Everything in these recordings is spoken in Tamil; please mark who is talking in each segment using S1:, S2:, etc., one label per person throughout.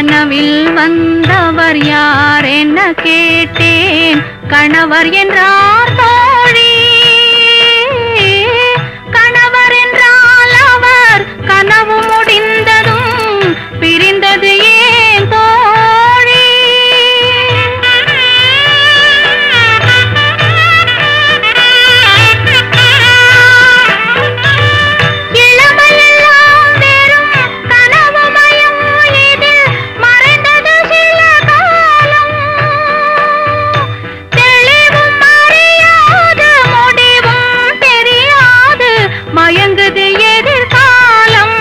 S1: கனவில் வந்தவர் யார் என்ன கேட்டேன். கணவர் என்றார் தோழி. கணவர் என்றால் அவர் கனவு முடிந்ததும் பிரிந்தது ஏன் தோழி. இளமையெல்லாம் வெறும் கனவு மயம், இதில் மறைந்தது சில காலம். தெளிவும் அறியாது முடிவும் தெரியாது மயங்குது எதிர்காலம்.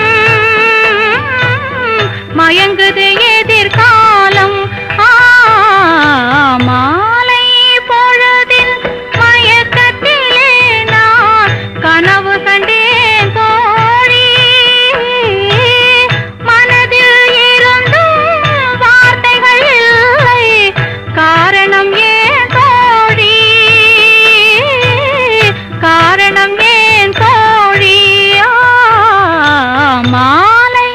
S1: மயங்குது எதிர்காலம். மாலை பொழுதில் மயக்கத்திலே நான் கனவு கண்டேன் தோழி. மனதில் இருந்தும் வார்த்தைகள் இல்லை, காரணம் ஏன் தோழி. காரணம் ஏன் தோழி. மாலை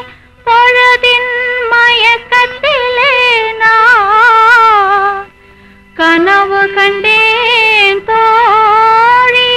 S1: பொழுதின் மயக்கத்திலே நான் கனவு கண்டேன் தோழி.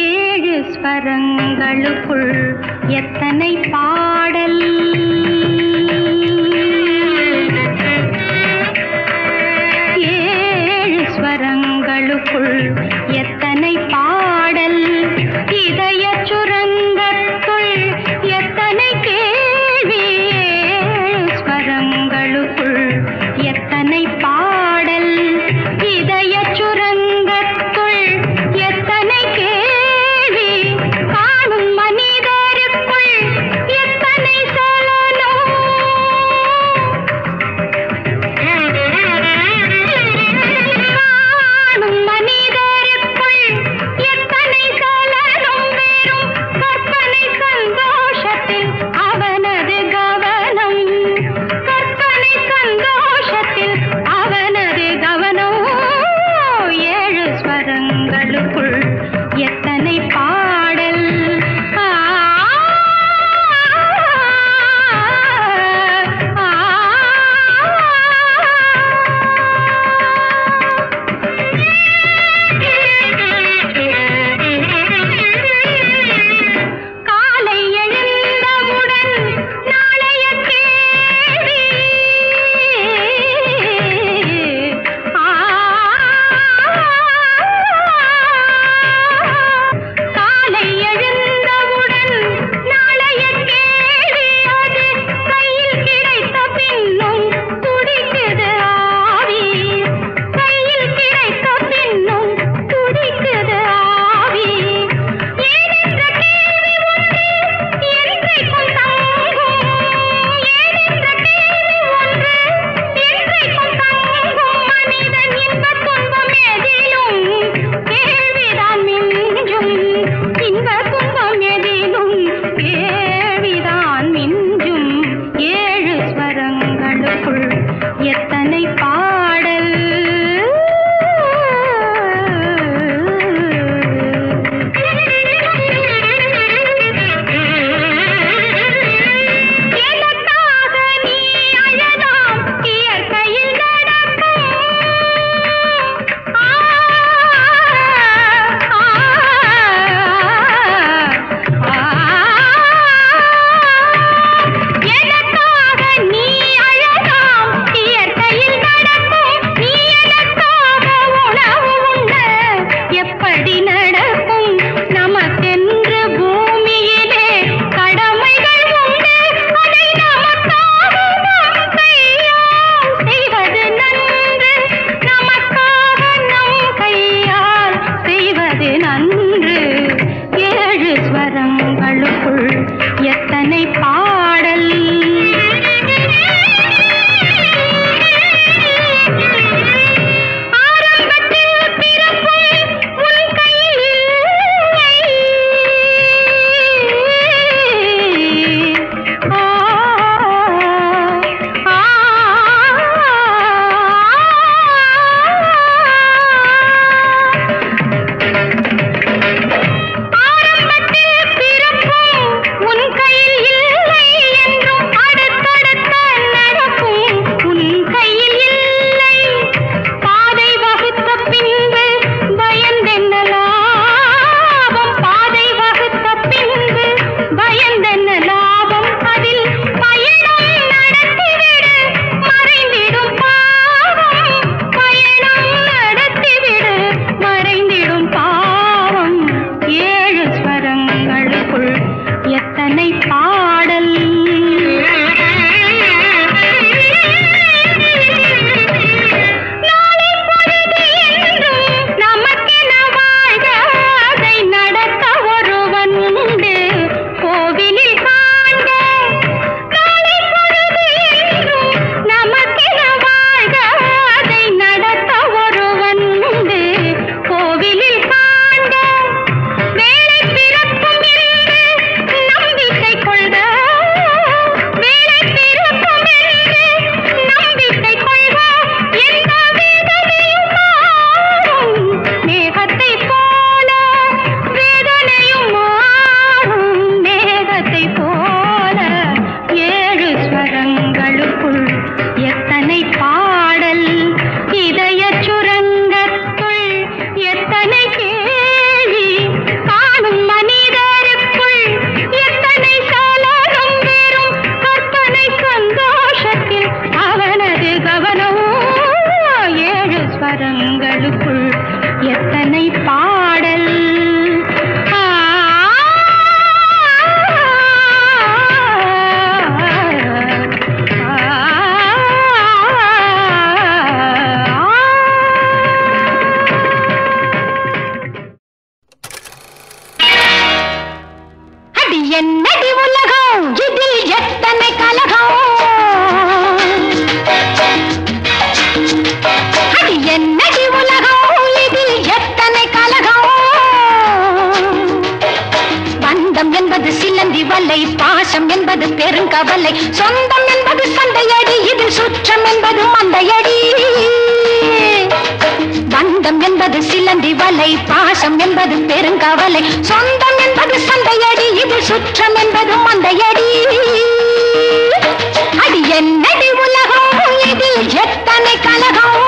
S1: ஏழு ஸ்வரங்களுக்குள் எத்தனை பாடல். ஏழு ஸ்வரங்களுக்குள் எத்தனை பாடல். இதய சுரங்கத்துள் எத்தனை கேள்வி. ஏழு ஸ்வரங்களுக்குள் எத்தனை பாடல். இதய சுரங்கத்துள் எத்தனை கேள்வி. காணும் மனிதருக்குள் பாசம் என்பது பெருங்கவலை, சொந்தம் என்பது சண்டையடி, இதில் சுற்றம் என்பது மந்தையடி. பந்தம் என்பது சிலந்தி வலை, பாசம் என்பது பெருங்கவலை, சொந்தம் என்பது சண்டையடி, இதில் சுற்றம் என்பது மந்தையடி. அடி என்னடி உலகம், இதில் எத்தனை கலகம்.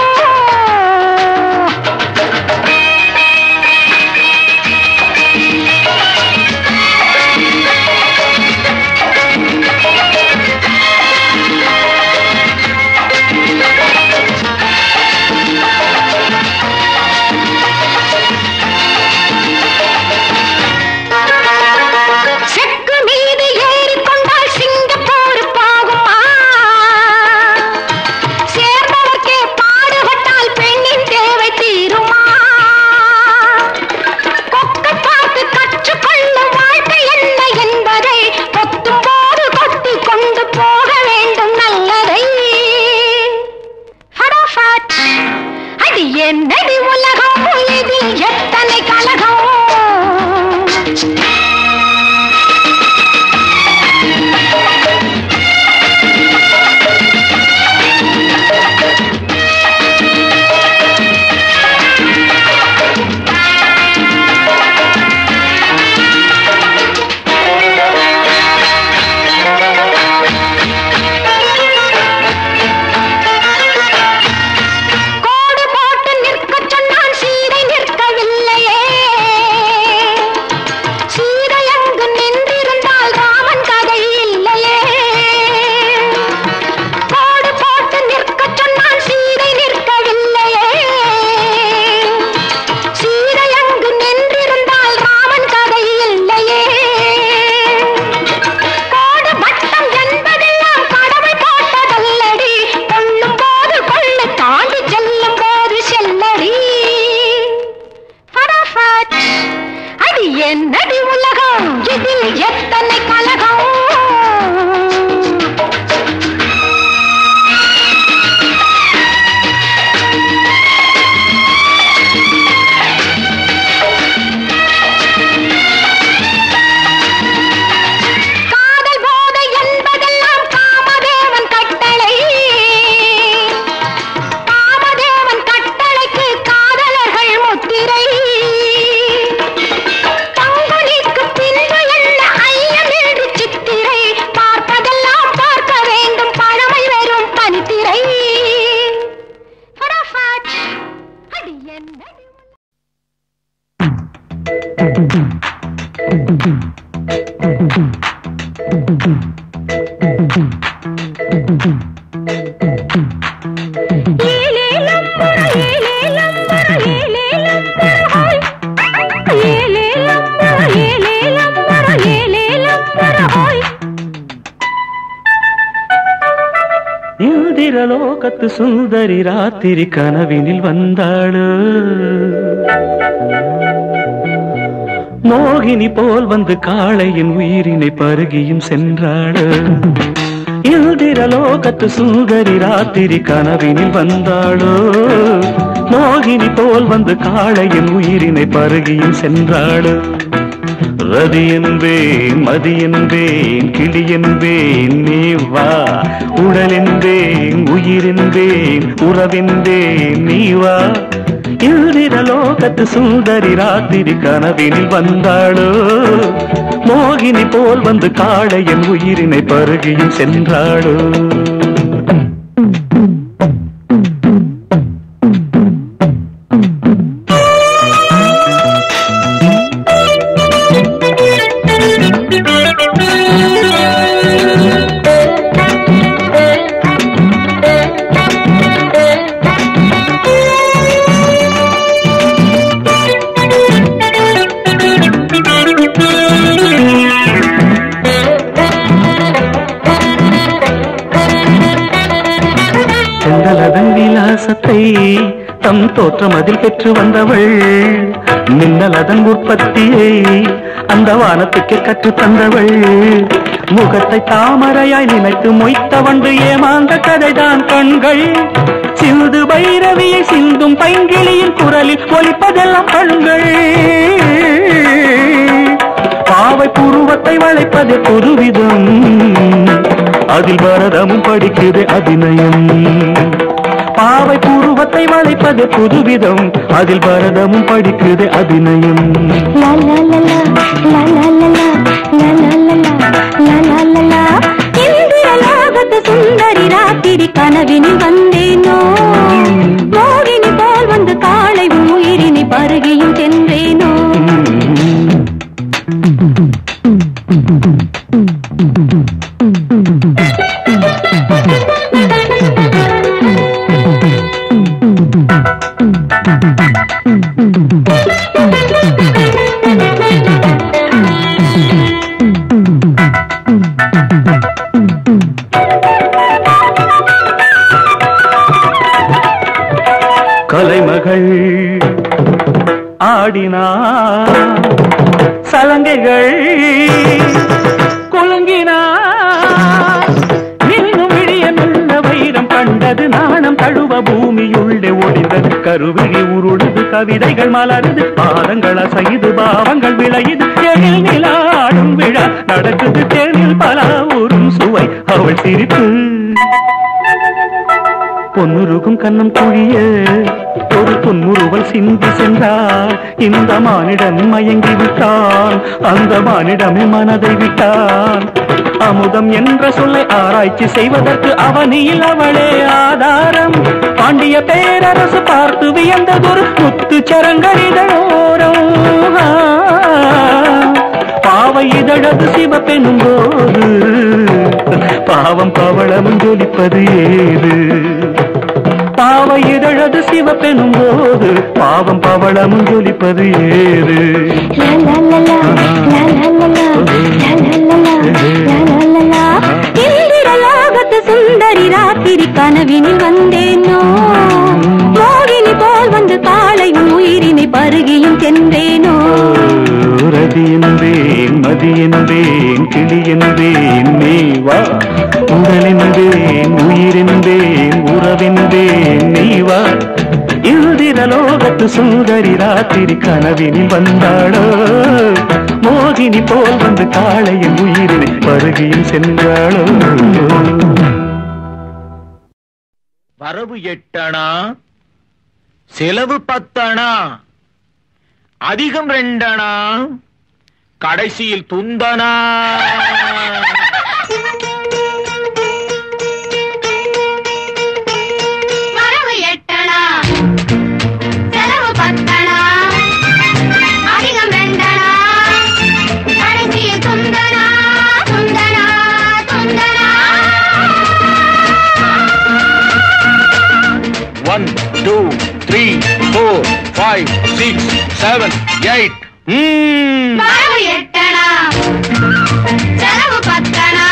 S1: என்னடி உலகம், இதில் எத்தனை கலகம். என்னடி உலகம், இதில் எத்தனை கலகம். காதல் போதை என்பதெல்லாம் காமதேவன் கட்டளை, காமதேவன் கட்டளைக்கு காதலர்கள் முத்திரை.
S2: இந்திரலோகத்து சுந்தரி ராத்திரி கனவினில் வந்தாளு, மோகினி போல் வந்து காளையின் உயிரினை பருகியும் சென்றாளு. இந்திரலோகத்து சுந்தரி ராத்திரி கனவினில் வந்தாளோ, மோகினி போல் வந்து காளையின் உயிரினை பருகியும் சென்றாளு. ரதி என்பேன், மதி என்பேன், கிளி என்பேன், நீ வா. உடல் என்பேன், உயிர் என்பேன், உறவென்பேன், நீ வா. இந்திரலோகத்து சுந்தரி ராத்திரி கனவினில் வந்தாளோ, மோகினி போல் வந்து காளையின் உயிரினை பருகியும் சென்றாளோ. தம் தோற்றம் அதில் பெற்று வந்தவள், மின்னல் அதன் உற்பத்தியை அந்த வானத்துக்கு கற்று தந்தவள். முகத்தை தாமரையாய் நினைத்து மொய்த்த வண்டு ஏமாந்த கதைதான் கண்கள். சிந்து பைரவியை சிந்தும் பைங்கிளியின் குரலில் ஒலிப்பதெல்லாம் கண்கள். பாவை புருவத்தை வளைப்பது புதுவிதம், அதில் பரதமும் படிக்குது அபிநயம். பாவை புருவத்தை வளைப்பது புதுவிதம், அதில் பரதமும் படிக்குது அபிநயம்.
S1: சுந்தரி ராத்திரி கனவினில் வந்தேனோ, மோகினி போல் வந்து காளை உயிரினி பருகியும் சென்றேனோ.
S2: கலைமகள் ஆடினார், சலங்கைகள் குலுங்கினார். இன்னும் விடிய நல்ல வைரம் கண்டது, நாணம் தழுவ பூமியுள்ளே ஒடிந்தது. கருவிழி உருளுது, கவிதைகள் மலருது, பாதங்கள் அசைது, பாவங்கள் விளையுது. எழில் நிலாடும் விழா நடக்குது, தேனில் பல ஊரும் சுவை அவள் சிரிப்பு. பொன்னுருகும் கண்ணம் குழிய ஒரு பொன்னுருவல் சிந்தி சென்றாள். இந்த மானிடம் மயங்கி விட்டான், அந்த மானிடமே மனதை விட்டான். அமுதம் என்ற சொல்லை ஆராய்ச்சி செய்வதற்கு அவனியில் அவளே ஆதாரம். பாண்டிய பேரரசு பார்த்து வியந்ததொரு முத்து சரங்கரிதழோரம். பாவை இதழது சிவப்பெனும் போது பாவம் பவளமும் ஜொலிப்பது ஏது. பாவை இதழது சிவப்பெனும் போது பாவம் பவளமும் ஜொலிப்பது ஏது.
S1: சுந்தரி ராத்திரி கனவினில் வந்தேனோ, மோகினி போல் வந்து காளை உயிரினை பருகியும் சென்றேனோ.
S2: ரதி என்பேன், மதி என்பேன், கிளி என்பேன், நீவா. உடல் என்பேன், உயிர் என்பேன், உறவென்பேன், நீவா. இந்திரலோகத்து சுந்தரி ராத்திரி கனவினில் வந்தாளோ, மோகினி போல் வந்து காளையின் உயிரினை பருகியும் சென்றாளோ.
S3: வரவு 8 அணா, செலவு 10 அணா, அதிகம் 2 அணா, கடைசியில் துந்தனா.
S1: வரவு 8 அணா, செலவு 10 அணா, அதிகம் 2 அணா, கடைசியில் துந்தனா, துந்தனா, துந்தனா.
S3: 1 2 3 4 5 6 7 8.
S1: வரவு 8 அணா, செலவு 10 அணா,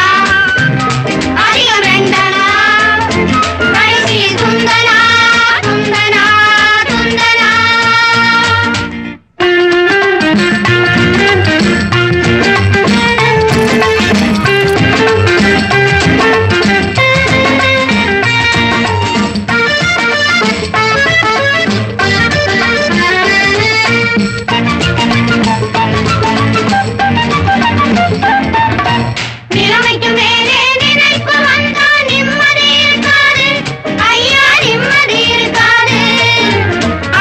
S1: அதிகம் 2 அணா, கடைசியில் துந்தனா, துந்தனா, துந்தனா. நிலைமைக்கு மேலே நினைப்பு வந்தா நிம்மதி இருக்காது, ஐயா நிம்மதி இருக்காது.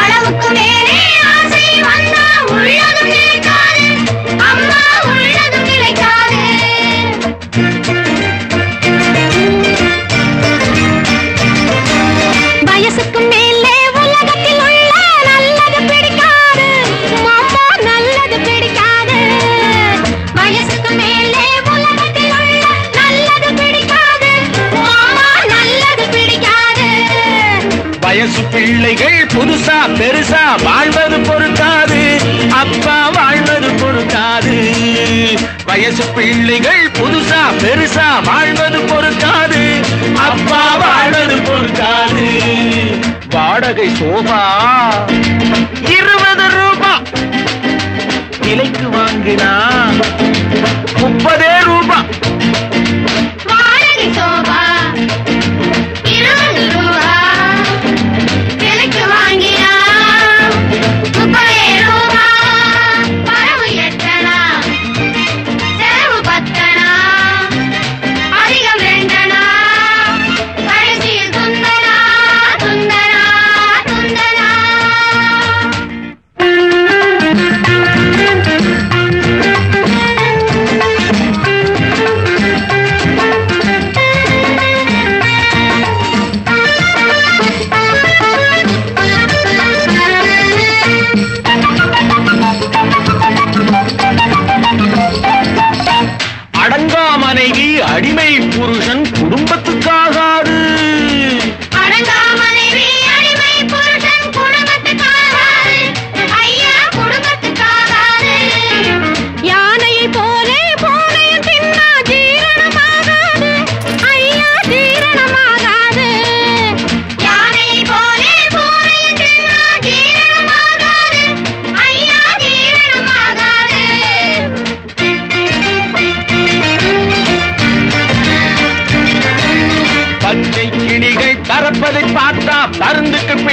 S1: அளவுக்கு மேலே ஆசை வந்தா உள்ளதும் நிலைக்காது, அம்மா உள்ளதும் நிலைக்காது. வயசுக்கு மேலே உலகத்தில் உள்ள நல்லது பிடிக்காது, அம்மா நல்லது பிடிக்காது. வயசுக்கு மேலே உலகத்தில் உள்ள நல்லது பிடிக்காது, அம்மா நல்லது பிடிக்காது.
S3: வயசு பிள்ளைகள் புதுசா பெருசா வாழ்வது பொறுக்காது, அப்பா வாழ்வது பொறுக்காது. வயசு பிள்ளைகள் புதுசா பெருசா வாழ்வது பொறுக்காது, அப்பா வாழ்வது பொறுக்காது. வாடகை சோபா 20 ரூபாய், விலைக்கு வாங்கினா 30 ரூபாய்.
S1: வாடகை சோபா 20 ரூபா, விலைக்கு வாங்கினா 30 ரூபா. வரவு 8 அணா,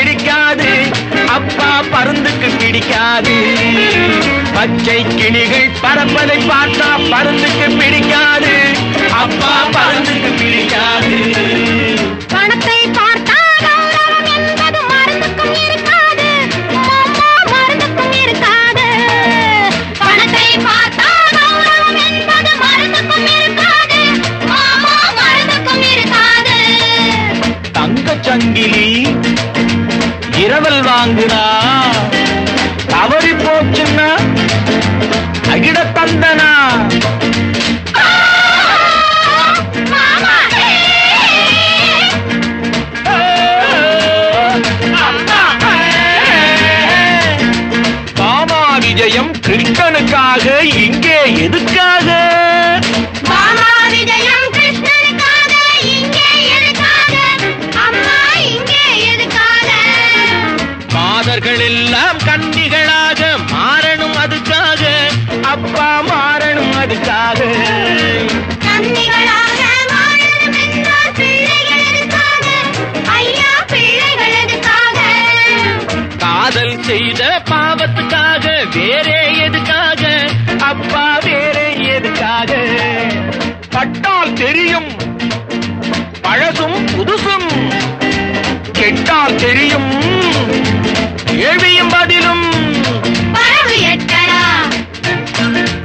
S3: பிடிக்காது, அப்பா பருந்துக்கு பிடிக்காது. பச்சை கிளிகள் பறப்பதை பார்த்தா பருந்துக்கு பிடிக்காது, அப்பா பருந்துக்கு பிடிக்காது.
S1: பணத்தை பார்த்தா கௌரவம் என்பது மருந்துக்கும் இருக்காது, அம்மா மருந்துக்கும் இருக்காது. பணத்தை பார்த்தா கௌரவம் என்பது மருந்துக்கும் இருக்காது, அம்மா மருந்துக்கும் இருக்காது.
S3: தங்க சங்கிலி இரவல் வாங்குனா தவறி போச்சுன்னா அகிட தந்தனா. மாமா விஜயம் கிருஷ்ணனுக்காக, இங்கே எதுக்காக?
S1: மாமா விஜயம் கிருஷ்ணனுக்காக, இங்கே எதுக்காக? அம்மா இங்கே எதுக்காக?
S3: மாதர்கள் எல்லாம் கன்னிகளாக மாறணும் அதுக்காக, அப்பா மாறணும் அதுக்காக.
S1: கன்னிகளாக வாழணும் என்றால் பிள்ளைகள் எதுக்காக? ஐயா பிள்ளைகள் எதுக்காக?
S3: காதல் செய்த பாவத்துக்காக, வேறே எதுக்காக? அப்பா வேறே எதுக்காக? பட்டால் தெரியும் பழசும் புதுசும், கெட்டால் தெரியும் கேள்வியும் பதிலும்.
S1: வரவு எட்டடா,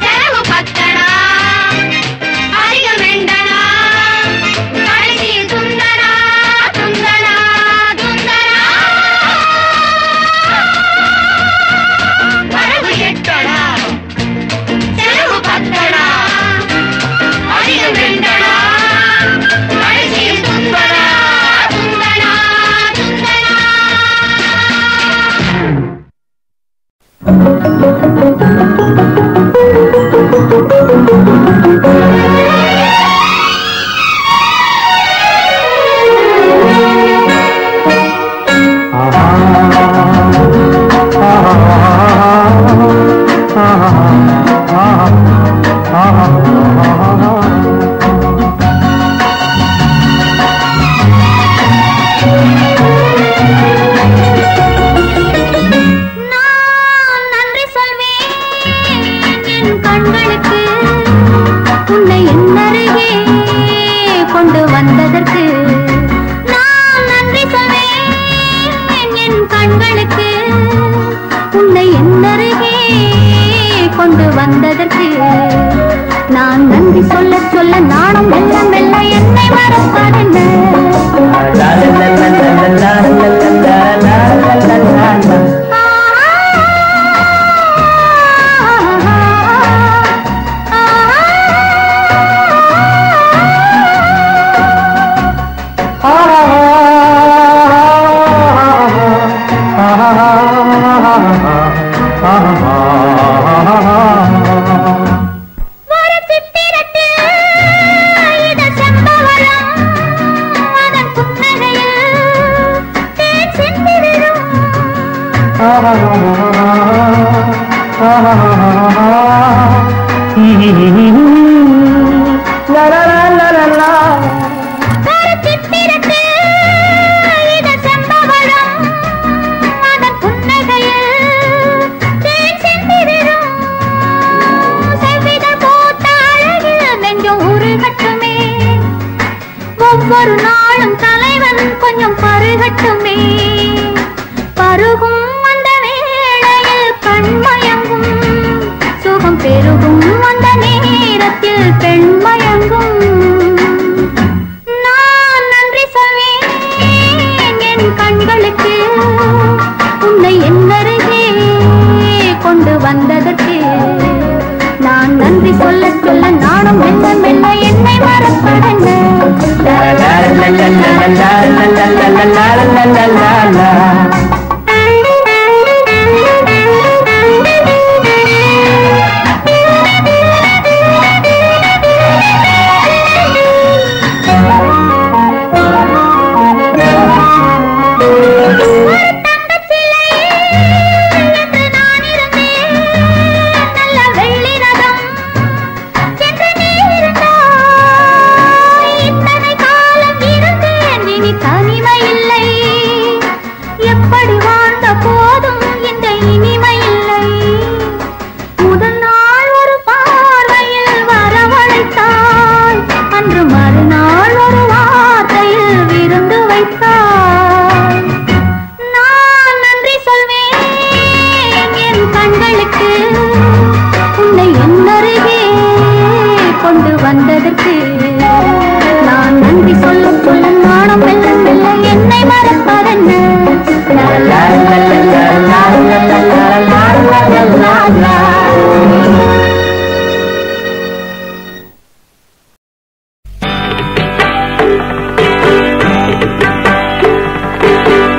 S1: செலவு பத்தடா, அதிகம் வேண்டடா, கடைசியில் துந்தடா துந்தடா துந்தடா. வரவு எட்டடா, செலவு பத்தடா, அதிகம் வேண்டடா, கடைசியில் துந்தடா துந்தடா துந்தடா. நான் நன்றி சொல்வேன் என் கண்களுக்கு, உன்னை என்னருகே கொண்டு வந்ததற்கு. நான் நன்றி சொல்வேன் என் கண்களுக்கு, உன்னை என்னருகே கொண்டு வந்ததற்கு. நான் நன்றி சொல்ல சொல்ல நாணம் மெல்ல மெல்ல என்னை மறப்பதென்ன? ஒரு சித்திரத்தில் இது செம்பவளம், அதன் புன்னகையில் தேன் சிந்திடும். ஒரு சித்திரத்தில் இது செம்பவளம், அதன் புன்னகையில் தேன் சிந்திடும். செவ்விதழ் போட்ட அழகில் நெஞ்சம் உருகட்டுமே, ஒவ்வொரு நாளும் தலைவன் கொஞ்சம் பருகட்டுமே. பருகும் அந்த வேளையில் கண்மயங்கும், சுகம் பெருகும் அந்த நேரத்தில் பெண்மயங்கும். நான் நன்றி சொல்வேன் என் கண்களுக்கு, உன்னை என்னருகே கொண்டு வந்ததற்கு. நான் நன்றி சொல்ல சொல்ல நானும் மெல்ல மெல்ல என்னை மறப்பதென்ன? போதும் இந்த இனிமை இல்லை. முதல் நாள் ஒரு பார்வையில் வரவழைத்தாய், அன்று மறுநாள் ஒரு வார்த்தையில் விருந்து வைத்தாய். நான் நன்றி சொல்வேன் என் கண்களுக்கு, உன்னை என்னருகே கொண்டு வந்ததற்கு. நான் நன்றி சொல்ல சொல்ல நாணம் மெல்ல மெல்ல என்னை மறப்பதென்ன.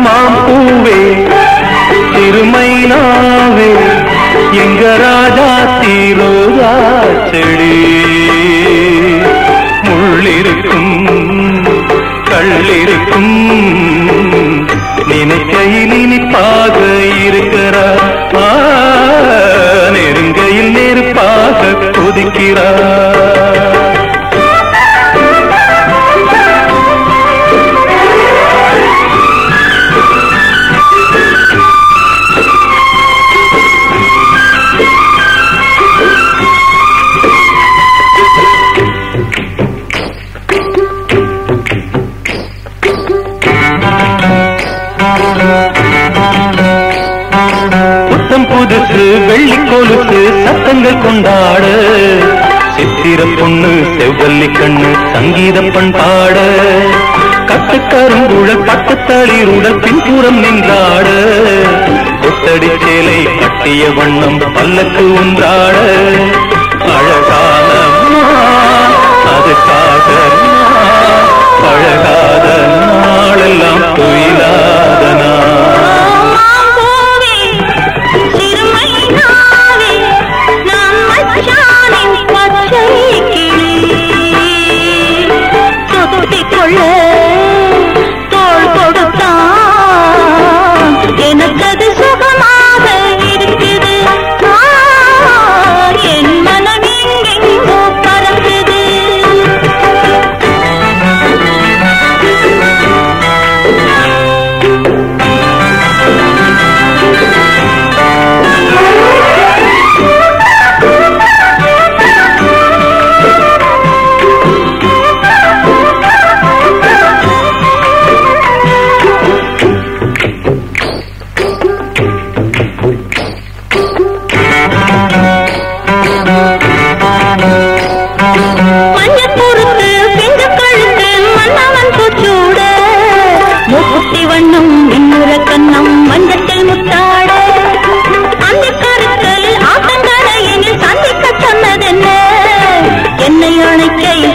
S2: மாம்பூவே திருமைனாவே எங்க ராஜா தீரோஜா செடி, முள்ளிருக்கும் கள்ளிருக்கும் நினைக்கையில் இனிப்பாக இருக்கிறார், நெருங்கையில் நெருப்பாக கொதிக்கிறார். புதுசு வெள்ளி கொலுசு சத்தங்கள் கொண்டாட, சித்திர பொண்ணு செவ்வல்லி கண்ணு சங்கீத பண்பாட, கட்டுக்கருங்குழல் பட்டுத்தளிருடல் பின்புறம் நின்றாட, கொத்தடி சேலை கட்டிய வண்ணம் பல்லக்கு ஒன்றாட, அழகான அதுக்காக பழகாத நாளெல்லாம் தொழிலாத
S1: தோள் கொடுத்தான், எனக்கது சுகமாக இருக்குது. என் மனம் எங்கெங்கோ பறக்குது.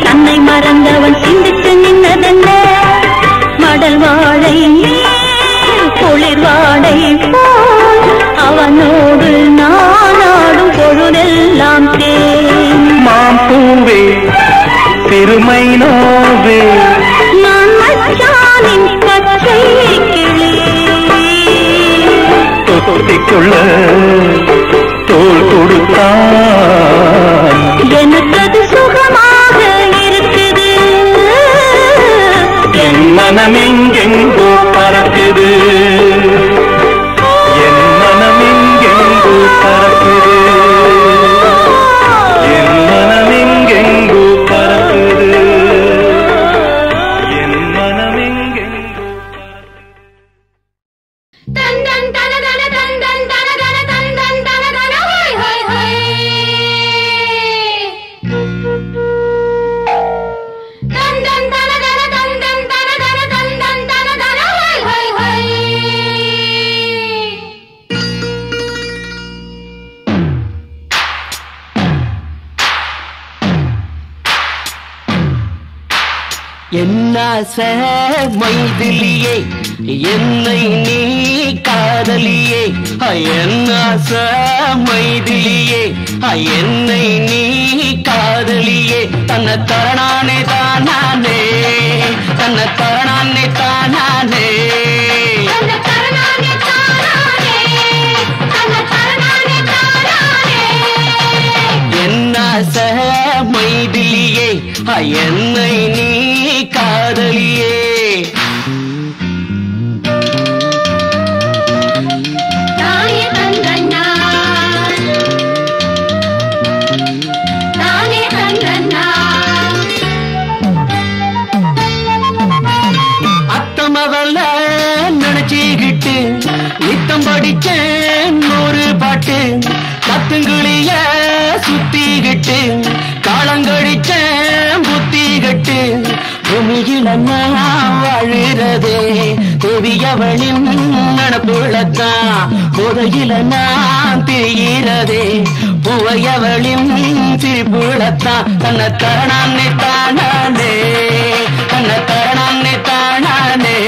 S1: தன்னை மறந்தவன் சிந்தித்து நின்னதென்ன. மடல் வாழை குளிர் வாடை போல் அவனோடு நானாடும் பொழுதெல்லாம் தேன்.
S2: மாம்பூவே திருமைனாவே
S1: நான் மச்சானின் பச்சை கிளி,
S2: தொத்திக்குள்ள தோள் கொடுத்தான்,
S1: எனக்கது சுகமாக இருக்குது.
S2: என் மனம் எங்கெங்கோ பறக்குது, என் மனம் எங்கெங்கோ பறக்குது, என் மனம் எங்கெங்கோ பறக்குது, என் மனம் எங்கெங்கோ
S1: தந்தன் தனதன தந்தன் தனதன தந்தன் தனதன ஹை ஹை ஹை. தந்தன் தனதன தந்தன் தனதன தந்தன் தனதன ஹை ஹை ஹை.
S4: என்னாச மைதிலியே என்னை நீ காதலியே, என்னாச மைதிலியே என்னை நீ காதலியே, தன்னை தரணானே தானானே, தன்னை தரணானே தானானே, என்னாச மைதிலியே என்னை நீ காதலியே. நித்தம் படிச்சேன் ஒரு பாட்டு கத்துங்கிளிய சுத்திக்கிட்டு காலங்கடிச்சேன் புத்திகட்டு பூமியில நான் வாழுறதே தேவியவளின் நடப்புள்ளத்தான் போதையில நான் தெரிகிறதே பூவையவளின் சிரிப்புள்ளத்தான் தன்னை தரணான்னே தானே தன்னை தரணான்னே தானே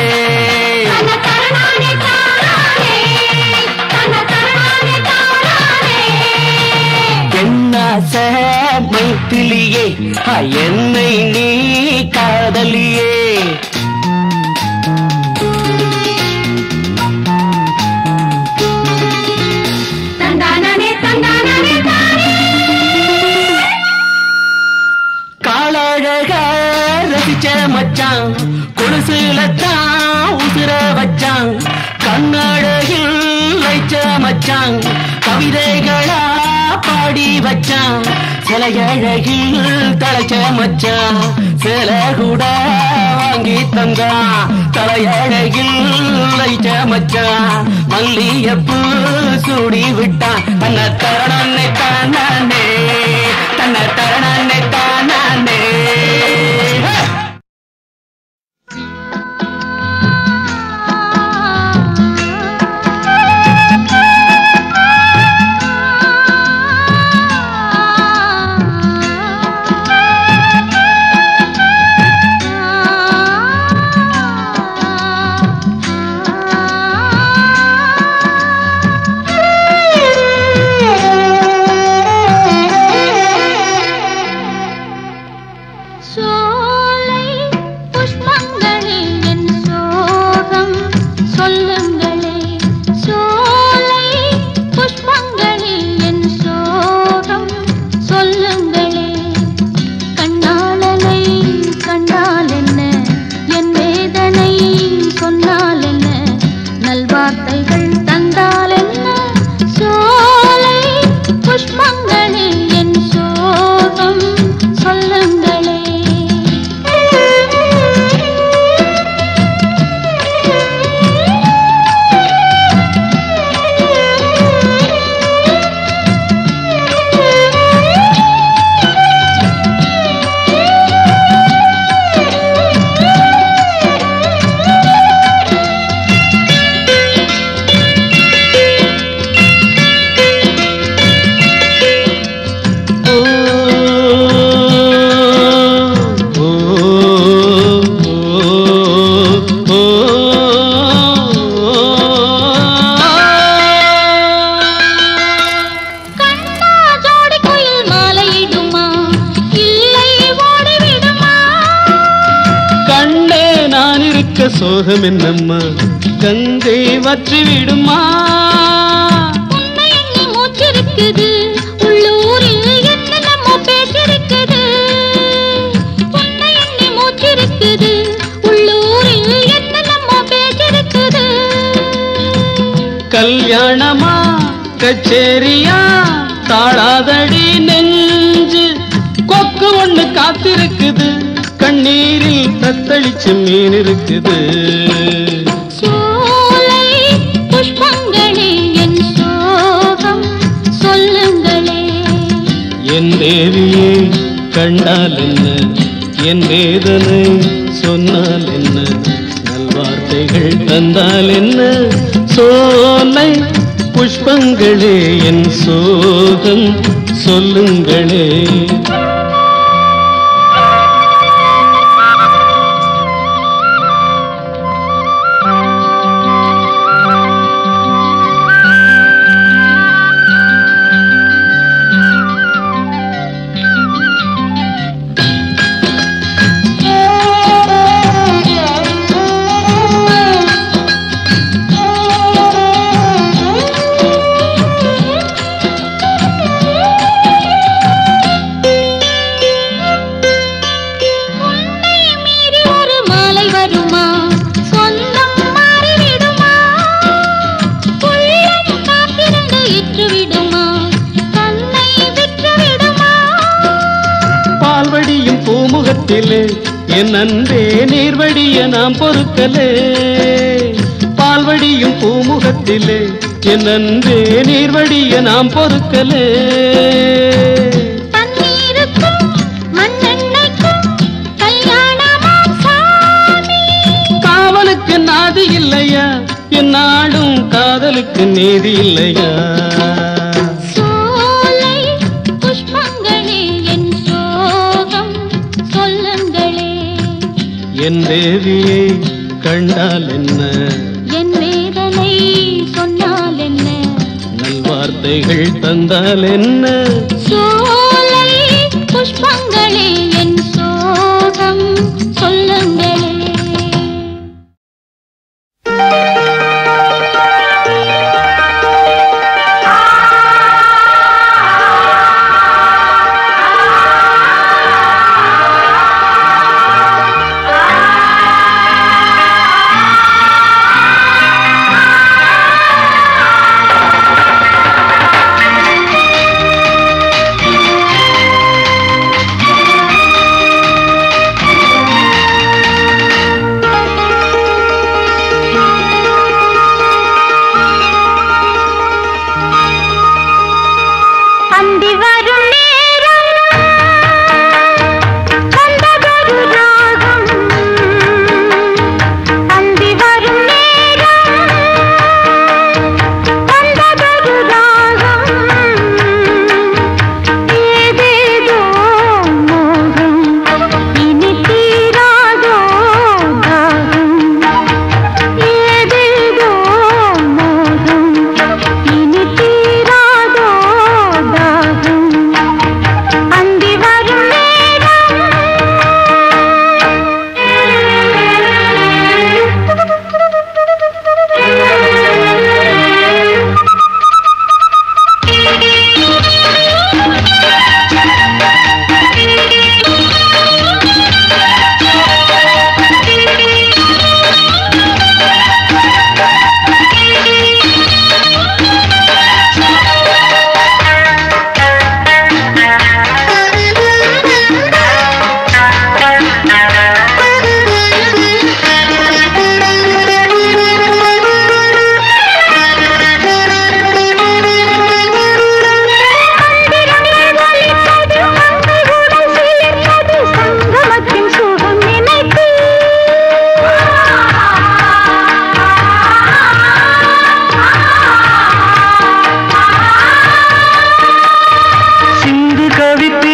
S4: மைத்திலியே என்னை நீ காதலியே காலழக ரசிச்ச மச்சான் கொலுசுலத்தான் உசுர வச்சான் கண்ணழகில் வைச்ச மச்சான் கவிதைகளா பாடி வச்சான் சில அழகில் தலைச்ச மச்சான் சில கூட வாங்கி தந்தான் தலையழகில் வைச்ச மச்சான் மல்லியப்பூ சூடி விட்டான் தன்னை தரணே தானே தன்னை தரணே தானே சோகம் என்னம்மா கங்கை வற்றி விடுமா
S1: உன்னை எண்ணி மூச்சிருக்குது உள்ளூரில் என்னென்னமோ பேசிருக்குது உன்னை எண்ணி மூச்சிருக்குது உள்ளூரில் என்னென்னமோ பேசிருக்குது
S4: கல்யாணமா கச்சேரியா தாழாதடி நெஞ்சு கொக்கு ஒண்ணு காத்திருக்குது கண்ணீரில் தத்தளிச்சு மீன் இருக்குது
S1: சோலை புஷ்பங்களே என் சோகம் சொல்லுங்களே
S4: என் தேவியை கண்டால் என்ன என் வேதனை சொன்னால் என்ன நல்வார்த்தைகள் தந்தால் என்ன சோலை புஷ்பங்களே என் சோகம் சொல்லுங்களே என் அன்பே நீர்வடிய நாம் பொறுக்கலே பால் பால்வடியும் பூமுகத்திலே என் அன்பே நீர்வடிய நாம் பொறுக்கலே. காவலுக்கு நாதி இல்லையா, என் நாடும் காதலுக்கு நீதி இல்லையா? என் தேவியை கண்டால் என்ன,
S1: என் வேதனை சொன்னால் என்ன,
S4: நல்வார்த்தைகள் தந்தால் என்ன?
S1: சோலை புஷ்பங்களே என் சோகம் சொல்லுங்களே.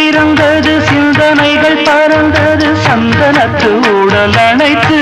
S2: பறந்தது சிந்தனைகள் பறந்தது சந்தனத்து உடல் அணைத்து